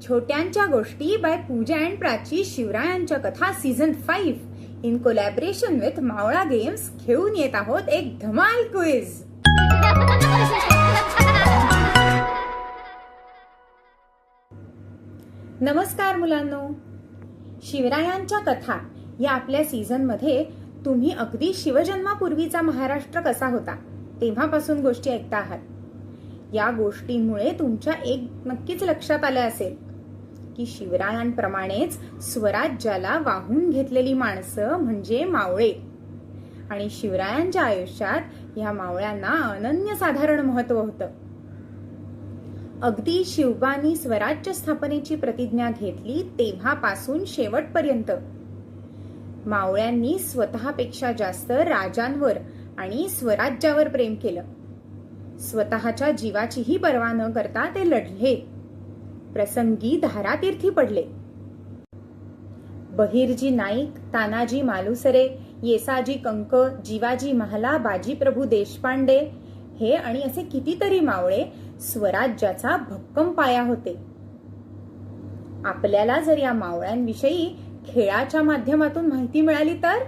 छोट्यांच्या गोष्टी bye Pooja and Prachi शिवरायांच्या कथा सीझन 5 इन कोलॅबरेशन विथ मावळा गेम्स घेऊन येत आहोत एक धमाल क्विज। नमस्कार मुलांनो, शिवरायांच्या कथा या आपल्या सीझन मध्ये तुम्ही अगदी शिवजन्मापूर्वीचा महाराष्ट्र कसा होता तेव्हापासून गोष्टी ऐकता आहात। या गोष्टींमुळे तुमच्या एक नक्कीच लक्षात आलं असेल की शिवरायांप्रमाणेच स्वराज्याला वाहून घेतलेली माणसं म्हणजे मावळे, आणि शिवरायांच्या आयुष्यात या मावळ्यांना अनन्यसाधारण महत्व होतं। अगदी शिवबांनी स्वराज्य स्थापनेची प्रतिज्ञा घेतली तेव्हापासून शेवटपर्यंत मावळ्यांनी स्वतःपेक्षा जास्त राजांवर आणि स्वराज्यावर प्रेम केलं। स्वतःच्या जीवाचीही पर्वा न करता ते लढले, प्रसंगी धारातीर्थी पडले। बहिर्जी नाईक, तानाजी मालुसरे, येसाजी कंक, जीवाजी महाला, बाजीप्रभू देशपांडे हे आणि असे कितीतरी मावळे स्वराज्याचा भक्कम पाया होते। आपल्याला जर या मावळ्यांविषयी खेळाच्या माध्यमातून माहिती मिळाली तर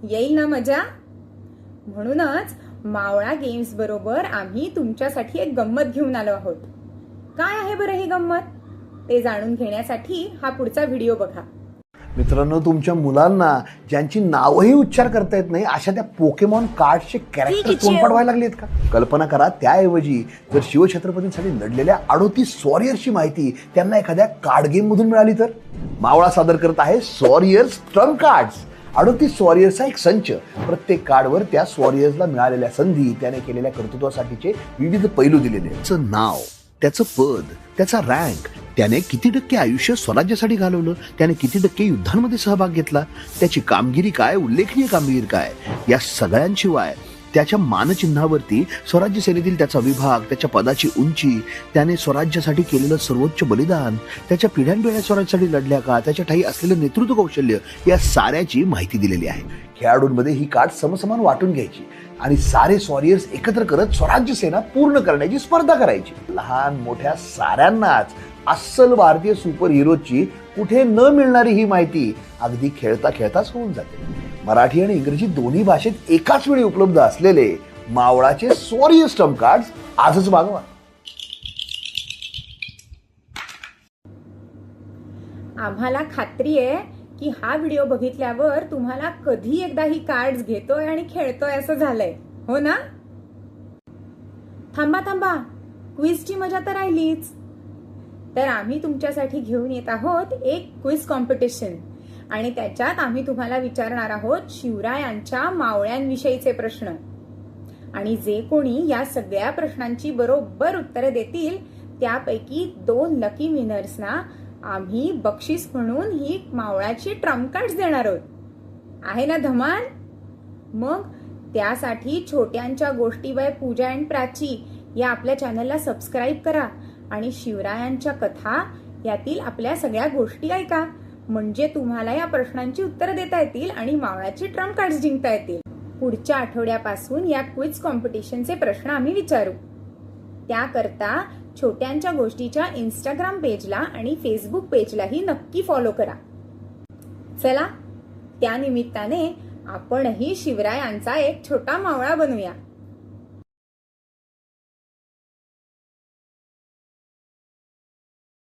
येईल ना मजा। म्हणूनच मावळा गेम्स बरोबर आम्ही तुमच्यासाठी एक गंमत घेऊन आलो आहोत। काय आहे बरं ही गंमत ते जाणून घेण्यासाठी हा पुढचा व्हिडिओ बघा। मित्रांनो, तुमच्या मुलांना ज्यांची नावही उच्चार करता येत नाही अशा त्या पोकेमॉन कार्डचे कॅरेक्टर तोंड पडवायला लागलेत का? कल्पना करा, त्याऐवजी जर शिवछत्रपतींसाठी लढलेल्या 38 वॉरियर्सची माहिती त्यांना एखाद्या कार्ड गेम मधून मिळाली तर? मावळा सादर करत आहे वॉरियर्स ट्रम्प कार्ड्स। 38 वॉरियर्सचा एक संच। प्रत्येक कार्डवर त्या वॉरियर्सला मिळालेल्या संधी, त्याने केलेल्या कर्तृत्वासाठीचे विविध पैलू दिलेले। त्याचं नाव, त्याचं पद, त्याचा रँक, त्याने किती टक्के आयुष्य स्वराज्यासाठी घालवलं, त्याने किती टक्के युद्धांमध्ये सहभाग घेतला, त्याची कामगिरी काय, उल्लेखनीय कामगिरी काय, या सगळ्यांशिवाय त्याच्या मानचिन्हावरती स्वराज्य सेनेतील त्याचा विभाग, त्याच्या पदाची उंची, त्याने स्वराज्यासाठी केलेलं सर्वोच्च बलिदान, त्याच्या पिढ्यानपिढ्या स्वराज्यासाठी लढल्या का, त्याच्या ठाई असलेलं नेतृत्व कौशल्य, या साऱ्याची माहिती दिलेली आहे। खेळाडूंमध्ये ही कार्ड समसमान वाटून घ्यायची आणि सारे वॉरियर्स एकत्र करत स्वराज्य सेना पूर्ण करण्याची स्पर्धा करायची। लहान मोठ्या साऱ्यांनाच अस्सल भारतीय सुपर हिरोची कुठे न मिळणारी ही माहिती अगदी खेळता खेळताच होऊन जाते। मराठी आणि इंग्रजी दोन्ही भाषेत एकाच वेळी उपलब्ध असलेले मावळाचे वॉरियर्स ट्रम्प कार्ड्स आजच मागवा। आम्हाला खात्री आहे की हा व्हिडिओ बघितल्यावर तुम्हाला कधी एकदा ही कार्ड्स घेतोय आणि खेळतोय असं झालंय, हो ना? थांबा, क्विजची मजा तर राहिलीच। तर आम्ही तुमच्यासाठी घेऊन येत आहोत एक क्विज कॉम्पिटिशन, आणि त्याच्यात आम्ही तुम्हाला विचारणार आहोत शिवरायांच्या मावळ्यांविषयीचे प्रश्न। आणि जे कोणी या सगळ्या प्रश्नांची बरोबर उत्तरे देतील त्यापैकी 2 लकी विनर्सना आम्ही बक्षीस म्हणून ही मावळाची ट्रम्प कार्ड्स देणार आहोत। आहे ना धमाल? मग त्यासाठी छोट्यांच्या गोष्टी बाय पूजा अँड प्राची या आपल्या चॅनलला सबस्क्राईब करा आणि शिवरायांच्या कथा यातील आपल्या सगळ्या गोष्टी ऐका, म्हणजे तुम्हाला या प्रश्नांची उत्तरं देता येतील आणि मावळाची ट्रम्प कार्ड्स जिंकता येतील। पुढच्या आठवड्यापासून या क्विज कॉम्पिटिशनचे प्रश्न आम्ही विचारू। त्याकरता छोट्यांच्या गोष्टीच्या इंस्टाग्राम पेजला आणि फेसबुक पेजलाही नक्की फॉलो करा। चला, त्या निमित्ताने आपणही शिवरायांचा एक छोटा मावळा बनूया।